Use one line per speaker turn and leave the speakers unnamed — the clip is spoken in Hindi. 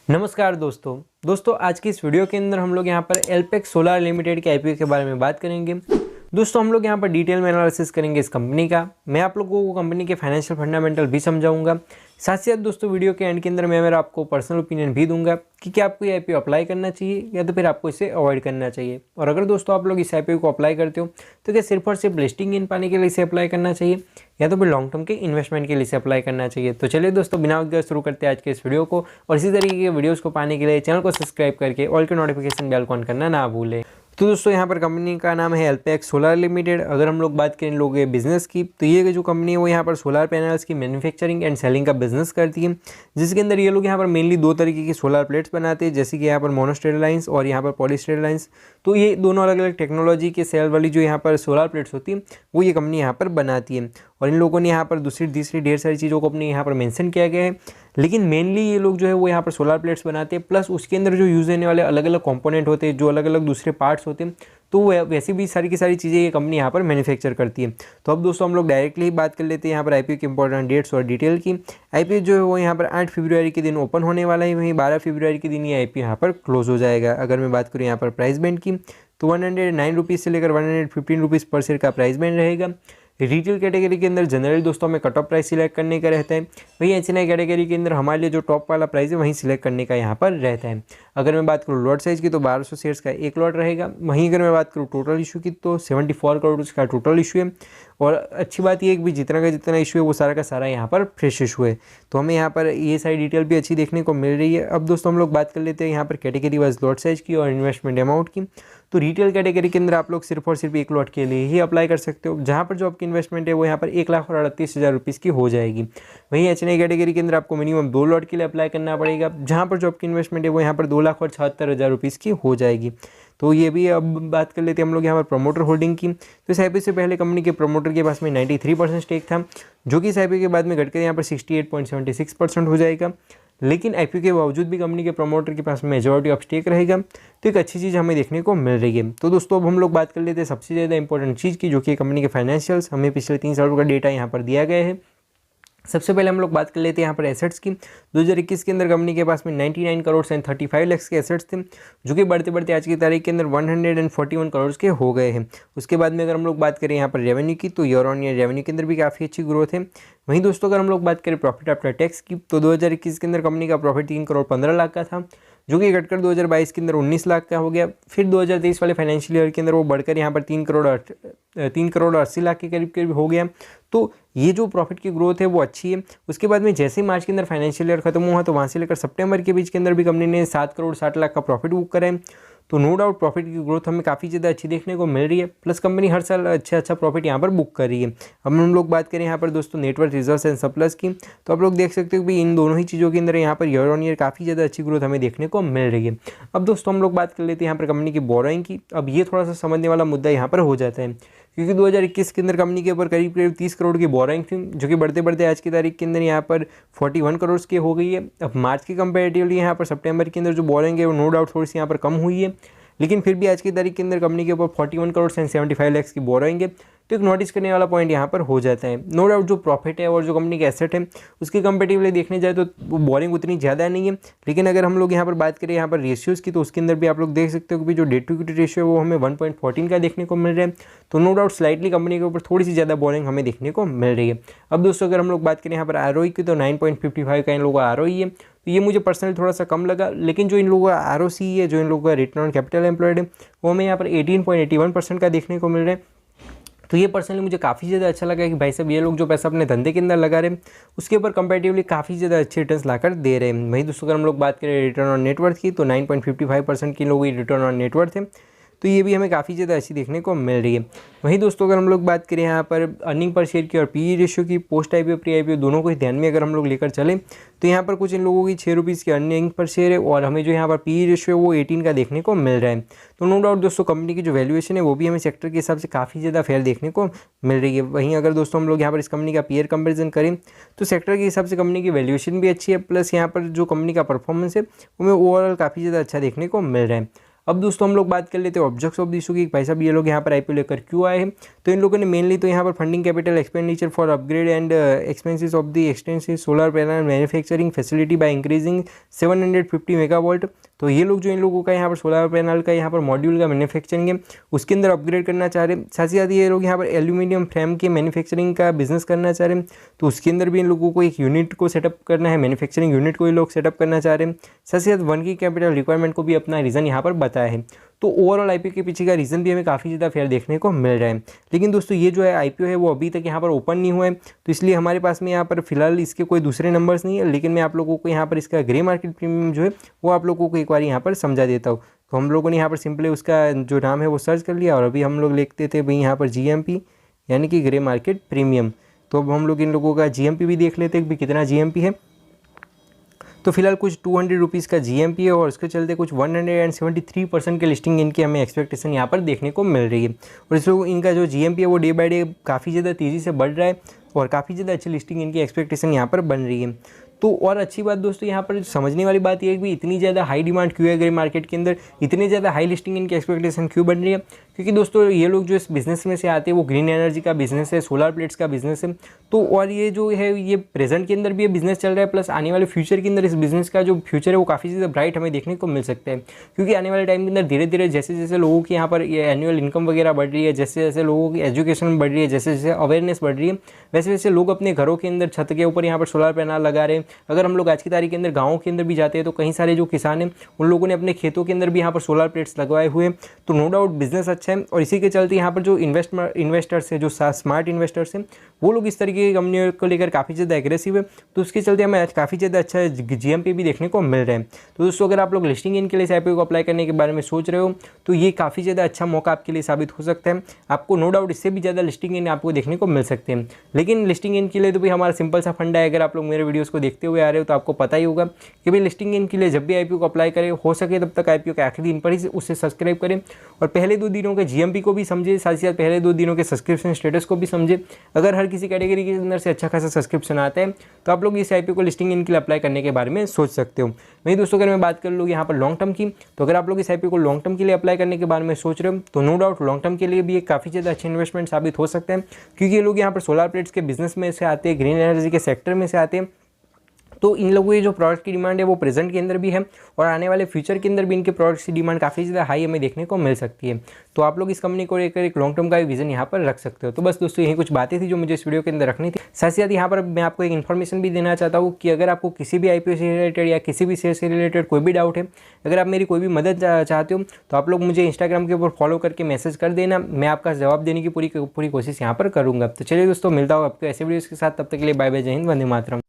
नमस्कार दोस्तों आज की इस वीडियो के अंदर हम लोग यहाँ पर एल्पेक्स सोलार लिमिटेड के आईपीओ के बारे में बात करेंगे। दोस्तों हम लोग यहाँ पर डिटेल में एनालिसिस करेंगे इस कंपनी का। मैं आप लोगों को कंपनी के फाइनेंशियल फंडामेंटल भी समझाऊंगा। साथ ही साथ दोस्तों वीडियो के एंड के अंदर मैं मेरा आपको पर्सनल ओपिनियन भी दूंगा कि क्या आपको ये आईपीओ अप्लाई करना चाहिए या तो फिर आपको इसे अवॉइड करना चाहिए। और अगर दोस्तों आप लोग इस आईपीओ को अप्लाई करते हो तो क्या सिर्फ और सिर्फ लिस्टिंग इन पाने के लिए इसे अप्लाई करना चाहिए या तो फिर लॉन्ग टर्म के इन्वेस्टमेंट के लिए इसे अप्लाई करना चाहिए। तो चलिए दोस्तों बिना वक्त शुरू करते हैं आज के इस वीडियो को। और इसी तरीके के वीडियोस को पाने के लिए चैनल को सब्सक्राइब करके ऑल के नोटिफिकेशन बेल को ऑन करना ना भूलें। तो दोस्तों यहाँ पर कंपनी का नाम है एल्पेक्स सोलार लिमिटेड। अगर हम लोग बात करें इन लोगों के बिजनेस की तो ये जो कंपनी है वो यहाँ पर सोलार पैनल्स की मैन्युफैक्चरिंग एंड सेलिंग का बिजनेस करती है, जिसके अंदर ये लोग यहाँ पर मेनली दो तरीके की सोलार प्लेट्स बनाते हैं, जैसे कि यहाँ पर मोनोस्टेरल लाइन्स और यहाँ पर पॉलीस्टेरल लाइन्स। तो ये दोनों अलग अलग टेक्नोलॉजी के सेल वाली जो यहाँ पर सोलार प्लेट्स होती है वो ये कंपनी यहाँ पर बनाती है। और इन लोगों ने यहाँ पर दूसरी तीसरी ढेर सारी चीज़ों को अपने यहाँ पर मेंशन किया गया है, लेकिन मेनली ये लोग जो है वो यहाँ पर सोलार प्लेट्स बनाते हैं। प्लस उसके अंदर जो यूज़ होने वाले अलग अलग कंपोनेंट होते हैं, जो अलग अलग दूसरे पार्ट्स होते हैं, तो वैसी भी सारी की सारी चीज़ें ये कंपनी यहाँ पर मैन्युफैक्चर करती है। तो अब दोस्तों हम लोग डायरेक्टली ही बात कर लेते हैं यहाँ पर आईपीओ की इंपॉर्टेंट डेट्स और डिटेल की। आईपीओ जो है वो यहाँ पर 8 फरवरी के दिन ओपन होने वाला है, वहीं 12 फरवरी के दिन ये आईपीओ यहाँ पर क्लोज हो जाएगा। अगर मैं बात करूँ यहाँ पर प्राइस बैंड की तो 109 रुपीज़ से लेकर 115 रुपीज़ पर शेयर का प्राइस बैंड रहेगा। रिटेल कैटेगरी के अंदर जनरली दोस्तों हमें कट ऑफ प्राइस सिलेक्ट करने का रहता है, वहीं एचएनआई कैटेगरी के अंदर हमारे लिए जो टॉप वाला प्राइस है वहीं सिलेक्ट करने का यहाँ पर रहता है। अगर मैं बात करूँ लॉट साइज़ की तो 1200 शेयर्स का एक लॉट रहेगा। वहीं अगर मैं बात करूँ टोटल इशू की तो 74 करोड़ का टोटल इशू है। और अच्छी बात यह है कि भी जितना का जितना इशू है वो सारा का सारा यहाँ पर फ्रेश इशू है, तो हमें यहाँ पर ये सारी डिटेल भी अच्छी देखने को मिल रही है। अब दोस्तों हम लोग बात कर लेते हैं यहाँ पर कैटेगरी वाइज लॉट साइज़ की और इन्वेस्टमेंट अमाउंट की। तो रिटेल कैटेगरी के अंदर आप लोग सिर्फ और सिर्फ एक लॉट के लिए ही अप्लाई कर सकते हो, जहाँ पर जो आपकी इन्वेस्टमेंट है वो यहाँ पर 1,38,000 रुपीज़ की हो जाएगी। वहीं एचएनआई कैटेगरी के अंदर आपको मिनिमम 2 लॉट के लिए अप्लाई करना पड़ेगा, जहाँ पर जो आपकी इन्वेस्टमेंट है वो यहाँ पर 2,76,000 रुपीज़ की हो जाएगी। तो ये भी अब बात कर लेते हैं हम लोग यहाँ पर प्रमोटर होल्डिंग की। तो इस आईपीओ से पहले कंपनी के प्रमोटर के पास में 93% स्टेक था, जो कि इस आईपीओ के बाद में घटकर यहाँ पर 68.76% हो जाएगा। लेकिन आईपीओ के बावजूद भी कंपनी के प्रमोटर के पास में मेजॉरिटी ऑफ स्टेक रहेगा, तो एक अच्छी चीज़ हमें देखने को मिल रही है। तो दोस्तों अब हम लोग बात कर लेते हैं सबसे ज़्यादा इंपॉर्टेंट चीज़ की, जो कि कंपनी के फाइनेंशियल्स। हमें पिछले 3 सालों का डेटा यहाँ पर दिया गया है। सबसे पहले हम लोग बात कर लेते हैं यहाँ पर एसेट्स की। 2021 के अंदर कंपनी के पास में 99 करोड़ एंड 35 लाख के एसेट्स थे, जो कि बढ़ते बढ़ते आज की तारीख के अंदर 141 करोड़ के हो गए हैं। उसके बाद में अगर हम लोग बात करें यहाँ पर रेवेन्यू की तो ईयर ऑन ईयर रेवेन्यू के अंदर भी काफ़ी अच्छी ग्रोथ है। वहीं दोस्तों अगर हम लोग बात करें प्रॉफिट आफ्टर टैक्स की तो 2021 के अंदर कंपनी का प्रॉफिट 3 करोड़ 15 लाख का था, जो कि घटकर 2022 के अंदर 19 लाख का हो गया। फिर 2023 वाले फाइनेंशियल ईयर के अंदर वो बढ़कर यहाँ पर 3 करोड़ 80 लाख के करीब हो गया। तो ये जो प्रॉफिट की ग्रोथ है वो अच्छी है। उसके बाद में जैसे ही मार्च के अंदर फाइनेंशियल ईयर खत्म हुआ तो वहाँ से लेकर सितंबर के बीच के अंदर भी कंपनी ने 7 करोड़ 60 लाख का प्रॉफिट बुक करा है। तो नो डाउट प्रॉफिट की ग्रोथ हमें काफ़ी ज़्यादा अच्छी देखने को मिल रही है। प्लस कंपनी हर साल अच्छा प्रॉफिट यहाँ पर बुक कर रही है। अब हम लोग बात करें यहाँ पर दोस्तों नेटवर्क रिजर्व्स एंड सरप्लस की, तो आप लोग देख सकते हो कि इन दोनों ही चीज़ों के अंदर यहाँ पर ईयर ऑन ईयर काफ़ी ज़्यादा अच्छी ग्रोथ हमें देखने को मिल रही है। अब दोस्तों हम लोग बात कर लेते हैं यहाँ पर कंपनी की बोरोइंग की। अब ये थोड़ा सा समझने वाला मुद्दा यहाँ पर हो जाता है, क्योंकि 2021 के अंदर कंपनी के ऊपर करीब 30 करोड़ की बोरोइंग थी, जो कि बढ़ते बढ़ते आज की तारीख के अंदर यहाँ पर 41 करोड़ की हो गई है। अब मार्च के कंपेरेटिवली यहाँ पर सितंबर के अंदर जो बोरोइंग है वो नो डाउट थोड़ी सी यहाँ पर कम हुई है, लेकिन फिर भी आज की तारीख के अंदर कंपनी के ऊपर 41 करोड़ एंड 75 लाख की बोरोइंग है। तो एक नोटिस करने वाला पॉइंट यहाँ पर हो जाता है। नो डाउट जो प्रॉफिट है और जो कंपनी का एसेट है उसके कंपेरेटिवली देखने जाए तो बोरिंग उतनी ज़्यादा नहीं है, लेकिन अगर हम लोग यहाँ पर बात करें यहाँ पर रेशियोज़ की तो उसके अंदर भी आप लोग देख सकते हो कि जो डेट टू इक्विटी रेशियो है वो हमें 1.14 का देखने को मिल रहा है। तो नो डाउट स्लाइटली कंपनी के ऊपर थोड़ी सी ज़्यादा बोरिंग हमें देखने को मिल रही है। अब दोस्तों अगर हम लोग बात करें यहाँ पर आरओई की तो 9.55 का इन लोगों का आरओई है, तो ये मुझे पर्सनली थोड़ा सा कम लगा। लेकिन जो इन लोगों का आरओसी है, जो इन लोगों का रिटर्न ऑन कैपिटल एम्प्लॉयड है, वो हमें यहाँ पर 18.81% का देखने को मिल रहा है। तो ये पर्सनली मुझे काफ़ी ज़्यादा अच्छा लगा कि भाई साहब ये लोग जो पैसा अपने धंधे के अंदर लगा रहे हैं उसके ऊपर कंपैरेटिवली काफ़ी ज़्यादा अच्छे रिटर्न्स लाकर दे रहे हैं। वहीं दोस्तों अगर हम लोग बात करें रिटर्न ऑन नेटवर्थ की तो 9.55% की लोगों की रिटर्न ऑन नेटवर्थ है, तो ये भी हमें काफ़ी ज़्यादा अच्छी देखने को मिल रही है। वहीं दोस्तों अगर हम लोग बात करें यहाँ पर अर्निंग पर शेयर की और पीई रेशियो की, पोस्ट आईपीओ प्री आईपीओ दोनों को ध्यान में अगर हम लोग लेकर चलें तो यहाँ पर कुछ इन लोगों की 6 रुपीज़ की अर्निंग पर शेयर है और हमें जो यहाँ पर पीई रेशियो है वो 18 का देखने को मिल रहा है। तो नो डाउट दोस्तों कंपनी की जो वैल्यूएशन है वो भी हमें सेक्टर के हिसाब से काफ़ी ज़्यादा फेयर देखने को मिल रही है। वहीं अगर दोस्तों हम लोग यहाँ पर इस कंपनी का पीयर कंपेरिजन करें तो सेक्टर के हिसाब से कंपनी की वैल्यूएशन भी अच्छी है, प्लस यहाँ पर जो कंपनी का परफॉर्मेंस है वो हमें ओवरऑल काफ़ी ज़्यादा अच्छा देखने को मिल रहा है। अब दोस्तों हम लोग बात कर लेते हैं ऑब्जेक्ट्स ऑफ द इशू की, भाई साहब ये लोग यहाँ पर आईपीओ लेकर क्यों आए हैं। तो इन लोगों ने मेनली तो यहाँ पर funding capital expenditure for upgrade and expenses of the extensive solar panel manufacturing facility by increasing 750 megawatt. तो ये लोग जो इन लोगों का यहाँ पर सोलर पैनल का यहाँ पर मॉड्यूल का मैन्युफैक्चरिंग है उसके अंदर अपग्रेड करना चाह रहे हैं। साथ ही साथ ये लोग यहाँ पर एल्यूमिनियम फ्रेम के मैन्युफैक्चरिंग का बिजनेस करना चाह रहे हैं, तो उसके अंदर भी इन लोगों को एक यूनिट को सेटअप करना है, मैन्युफैक्चरिंग यूनिट को ये लोग सेटअप करना चाह रहे हैं। साथ ही साथ वर्किंग कैपिटल रिक्वायरमेंट को भी अपना रीज़न यहाँ पर बताया है। तो ओवरऑल आईपीओ के पीछे का रीज़न भी हमें काफ़ी ज़्यादा फेयर देखने को मिल रहा है। लेकिन दोस्तों ये जो है आईपीओ है वो अभी तक यहाँ पर ओपन नहीं हुआ है, तो इसलिए हमारे पास में यहाँ पर फिलहाल इसके कोई दूसरे नंबर्स नहीं है। लेकिन मैं आप लोगों को यहाँ पर इसका ग्रे मार्केट प्रीमियम जो है वो आप लोगों को एक बार यहाँ पर समझा देता हूँ। तो हम लोगों ने यहाँ पर सिंपली उसका जो नाम है वो सर्च कर लिया और अभी हम लोग लिखते थे भाई यहाँ पर GMP यानी कि ग्रे मार्केट प्रीमियम। तो अब हम लोग इन लोगों का GMP भी देख लेते हैं कि कितना GMP है। तो फिलहाल कुछ 200 रुपीज़ का GMP है और उसके चलते कुछ 173% के लिस्टिंग इनकी हमें एक्सपेक्टेशन यहाँ पर देखने को मिल रही है। और इसमें इनका जो GMP है वो डे बाय डे काफ़ी ज़्यादा तेज़ी से बढ़ रहा है और काफ़ी ज़्यादा अच्छी लिस्टिंग इनकी एक्सपेक्टेशन यहाँ पर बन रही है। तो और अच्छी बात दोस्तों यहाँ पर समझने वाली बात यह है कि इतनी ज़्यादा हाई डिमांड क्यों है ग्रे मार्केट के अंदर, इतनी ज़्यादा हाई लिस्टिंग इनकी एक्सपेक्टेशन क्यों बन रही है। क्योंकि दोस्तों ये लोग जो इस बिज़नेस में से आते हैं वो ग्रीन एनर्जी का बिज़नेस है, सोलर प्लेट्स का बिज़नेस है। तो और ये जो है ये प्रेजेंट के अंदर भी ये बिज़नेस चल रहा है, प्लस आने वाले फ्यूचर के अंदर इस बिज़नेस का जो फ्यूचर है वो काफ़ी ज़्यादा ब्राइट हमें देखने को मिल सकता है। क्योंकि आने वाले टाइम के अंदर धीरे धीरे जैसे जैसे लोगों की यहाँ पर ये एनुअल इनकम वगैरह बढ़ रही है, जैसे जैसे लोगों की एजुकेशन बढ़ रही है, जैसे जैसे अवेयरनेस बढ़ रही है, वैसे वैसे लोग अपने घरों के अंदर छत के ऊपर यहाँ पर सोलर पैनल लगा रहे हैं। अगर हम लोग आज की तारीख के अंदर गाँव के अंदर भी जाते हैं तो कई सारे जो किसान हैं उन लोगों ने अपने खेतों के अंदर भी यहाँ पर सोलर प्लेट्स लगवाए हुए हैं। तो नो डाउट बिजनेस अच्छा है और इसी के चलते यहाँ पर जो इन्वेस्टर्स है, जो स्मार्ट इन्वेस्टर्स हैं, वो लोग इस तरीके की कंपनियों को लेकर काफ़ी ज़्यादा एग्रेसिव है। तो उसके चलते हमें काफ़ी ज़्यादा अच्छा GMP भी देखने को मिल रहा है। तो दोस्तों अगर आप लोग लिस्टिंग इन के लिए IPO को अप्लाई करने के बारे में सोच रहे हो तो ये काफ़ी ज़्यादा अच्छा मौका आपके लिए साबित हो सकता है। आपको नो डाउट इससे भी ज़्यादा लिस्टिंग इन आपको देखने को मिल सकते हैं। लेकिन लिस्टिंग इन के लिए तो भी हमारा सिंपल सा फंडा है। अगर आप लोग मेरे वीडियोज़ को देखते हुए आ रहे हो तो आपको पता ही होगा कि भाई लिस्टिंग इन के लिए जब भी IPO को अप्लाई करें, हो सके तब तक IPO के आखिरी दिन पर ही उसे सब्सक्राइब करें और पहले 2 दिनों के GMP को भी समझे, साथ ही साथ पहले 2 दिनों के सब्सक्रिप्शन स्टेटस को भी समझे। अगर हर किसी कैटेगरी के अंदर से अच्छा खासा सब्सक्रिप्शन आता है तो आप लोग इस IPO को लिस्टिंग इन के लिए अप्लाई करने के बारे में सोच सकते हो। वहीं दोस्तों अगर मैं बात कर लूँ यहाँ पर लॉन्ग टर्म की, तो अगर आप लोग इस IPO को लॉन्ग टर्म के लिए अप्लाई करने के बारे में सोच रहे हो तो नो डाउट लॉन्ग टर्म के लिए भी एक काफ़ी ज़्यादा अच्छा इन्वेस्टमेंट साबित हो सकता है। क्योंकि ये लोग यहाँ पर सोलर प्लेट्स के बिजनेस में से आते हैं, ग्रीन एनर्जी के सेक्टर में से आते हैं। तो इन लोगों की जो प्रोडक्ट की डिमांड है वो प्रेजेंट के अंदर भी है और आने वाले फ्यूचर के अंदर भी इनके प्रोडक्ट्स की डिमांड काफ़ी ज़्यादा हाई हमें देखने को मिल सकती है। तो आप लोग इस कंपनी को लेकर एक लॉन्ग टर्म का विजन यहाँ पर रख सकते हो। तो बस दोस्तों यही कुछ बातें थी जो मुझे इस वीडियो के अंदर रखनी थी। साथ ही साथ यहाँ पर मैं आपको एक इन्फॉर्मेशन भी देना चाहता हूँ कि अगर आपको किसी भी IPO से रिलेटेड या किसी भी शेयर से रिलेटेड कोई भी डाउट है, अगर आप मेरी कोई भी मदद चाहते हो तो आप लोग मुझे इंस्टाग्राम के ऊपर फॉलो करके मैसेज कर देना। मैं आपका जवाब देने की पूरी कोशिश यहाँ पर करूँगा। तो चलिए दोस्तों मिलता हूँ आपको ऐसे वीडियोज़ के साथ, तब तक के लिए बाय बाय, जय हिंद, वंदे मातरम।